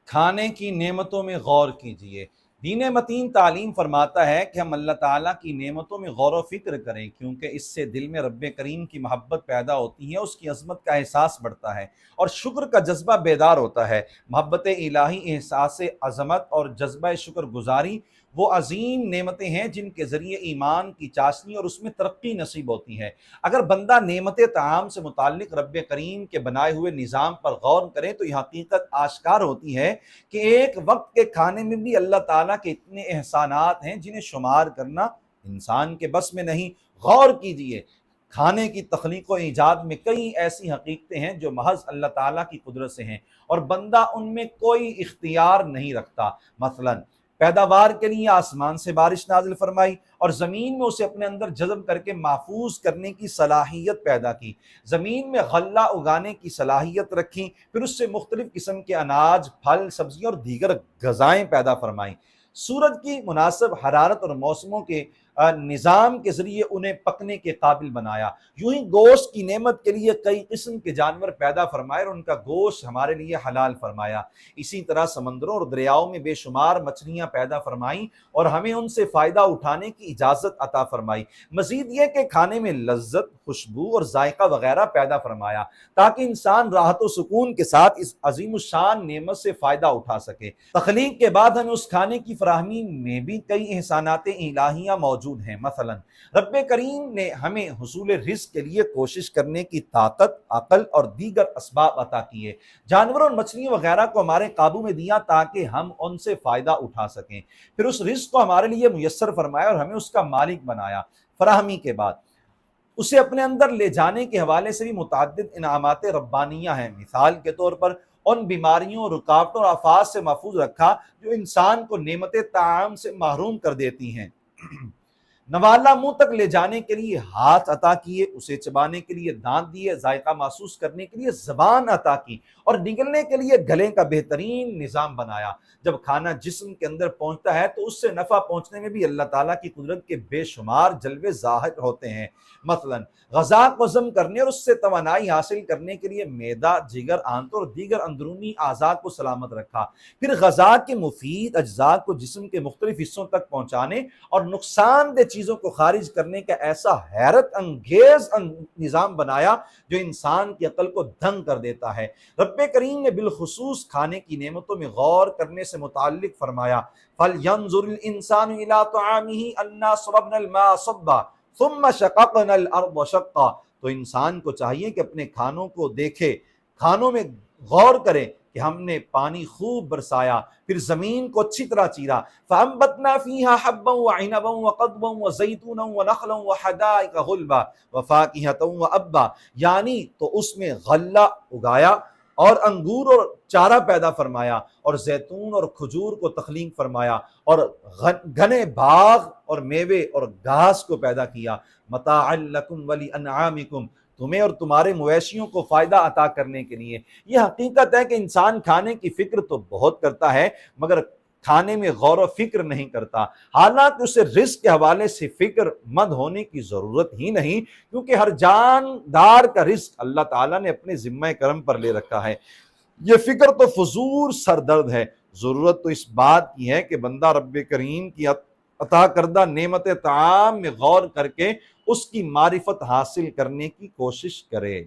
کھانے کی نعمتوں میں غور کیجیے۔ دین متین تعلیم فرماتا ہے کہ ہم اللہ تعالیٰ کی نعمتوں میں غور و فکر کریں، کیونکہ اس سے دل میں رب کریم کی محبت پیدا ہوتی ہے، اس کی عظمت کا احساس بڑھتا ہے اور شکر کا جذبہ بیدار ہوتا ہے۔ محبت الہی، احساس عظمت اور جذبہ شکر گزاری وہ عظیم نعمتیں ہیں جن کے ذریعے ایمان کی چاشنی اور اس میں ترقی نصیب ہوتی ہے۔ اگر بندہ نعمت طعام سے متعلق رب کریم کے بنائے ہوئے نظام پر غور کرے تو یہ حقیقت آشکار ہوتی ہے کہ ایک وقت کے کھانے میں بھی اللہ تعالیٰ کے اتنے احسانات ہیں جنہیں شمار کرنا انسان کے بس میں نہیں۔ غور کیجئے، کھانے کی تخلیق و ایجاد میں کئی ایسی حقیقتیں ہیں جو محض اللہ تعالیٰ کی قدرت سے ہیں اور بندہ ان میں کوئی اختیار نہیں رکھتا۔ مثلاً پیداوار کے لیے آسمان سے بارش نازل فرمائی اور زمین میں اسے اپنے اندر جذب کر کے محفوظ کرنے کی صلاحیت پیدا کی، زمین میں غلہ اگانے کی صلاحیت رکھی، پھر اس سے مختلف قسم کے اناج، پھل، سبزیاں اور دیگر غذائیں پیدا فرمائیں، سورج کی مناسب حرارت اور موسموں کے نظام کے ذریعے انہیں پکنے کے قابل بنایا، یوں ہی گوشت کی نعمت کے لیے کئی قسم کے جانور پیدا فرمائے اور ان کا گوشت ہمارے لیے حلال فرمایا۔ اسی طرح سمندروں اور دریاؤں میں بے شمار مچھلیاں پیدا فرمائیں اور ہمیں ان سے فائدہ اٹھانے کی اجازت عطا فرمائی۔ مزید یہ کہ کھانے میں لذت، خوشبو اور ذائقہ وغیرہ پیدا فرمایا تاکہ انسان راحت و سکون کے ساتھ اس عظیم الشان نعمت سے فائدہ اٹھا سکے۔ تخلیق کے بعد ہمیں اس کھانے کی فراہمی میں بھی کئی احسانات الہیہ موجود ہیں۔ مثلا رب کریم نے ہمیں حصول رزق کے لیے کوشش کرنے کی طاقت، عقل اور دیگر اسباب عطا کیے، جانوروں اور مچھلیوں وغیرہ کو ہمارے قابو میں دیا تاکہ ہم ان سے فائدہ اٹھا سکیں، پھر اس رزق کو ہمارے لیے میسر فرمایا اور ہمیں اس کا مالک بنایا۔ فراہمی کے بعد اسے اپنے اندر لے جانے کے حوالے سے بھی متعدد انعامات ربانیہ ہیں۔ مثال کے طور پر ان بیماریوں، رکاوٹوں اور آفات سے محفوظ رکھا جو انسان کو نعمت طعام سے محروم کر دیتی ہیں، نوالا منہ تک لے جانے کے لیے ہاتھ عطا کیے، اسے چبانے کے لیے دانت دیے، ذائقہ محسوس کرنے کے لیے زبان عطا کی اور نگلنے کے لیے گلے کا بہترین نظام بنایا۔ جب کھانا جسم کے اندر پہنچتا ہے تو اس سے نفع پہنچنے میں بھی اللہ تعالیٰ کی قدرت کے بے شمار جلوے ظاہر ہوتے ہیں۔ مثلا غذا کو ہضم کرنے اور اس سے توانائی حاصل کرنے کے لیے معدہ، جگر، آنتوں اور دیگر اندرونی اعضاء کو سلامت رکھا، پھر غذا کے مفید اجزاء کو جسم کے مختلف حصوں تک پہنچانے اور نقصان دہ چیزوں کو خارج کرنے کا ایسا حیرت انگیز نظام بنایا جو انسان کی عقل کو دنگ کر دیتا ہے۔ رب کریم نے بالخصوص کھانے کی نعمتوں میں غور کرنے سے متعلق فرمایا، فَلْيَنظُرِ الْإِنسَانُ إِلَىٰ طَعَامِهِ أَنَّا صَبَبْنَا الْمَاءَ صَبًّا ثُمَّ شَقَقْنَا الْأَرْضَ شَقًّا۔ تو انسان کو چاہیے کہ اپنے کھانوں کو دیکھے، کھانوں میں غور کرے کہ ہم نے پانی خوب برسایا، پھر زمین کو اچھی طرح چیرا، فَأَنبَتْنَا فِيهَا حَبًّا وَعِنَبًا وَقَضْبًا وَزَيْتُونًا وَنَخْلًا وَحَدَائِقَ غُلْبًا وَفَاكِهَةً وَأَبًّا، یعنی تو اس میں غلہ اگایا اور انگور اور چارہ پیدا فرمایا اور زیتون اور کھجور کو تخلیق فرمایا اور گھنے باغ اور میوے اور گھاس کو پیدا کیا، متاعا لکم ولانعامکم، تمہیں اور تمہارے مویشیوں کو فائدہ عطا کرنے کے لیے۔ یہ حقیقت ہے کہ انسان کھانے کی فکر تو بہت کرتا ہے مگر کھانے میں غور و فکر نہیں کرتا، حالانکہ اسے رزق کے حوالے سے فکر مند ہونے کی ضرورت ہی نہیں، کیونکہ ہر جاندار کا رزق اللہ تعالیٰ نے اپنے ذمہ کرم پر لے رکھا ہے۔ یہ فکر تو فضول سر درد ہے، ضرورت تو اس بات کی ہے کہ بندہ رب کریم کی عطا کردہ نعمت طعام میں غور کر کے اس کی معرفت حاصل کرنے کی کوشش کرے۔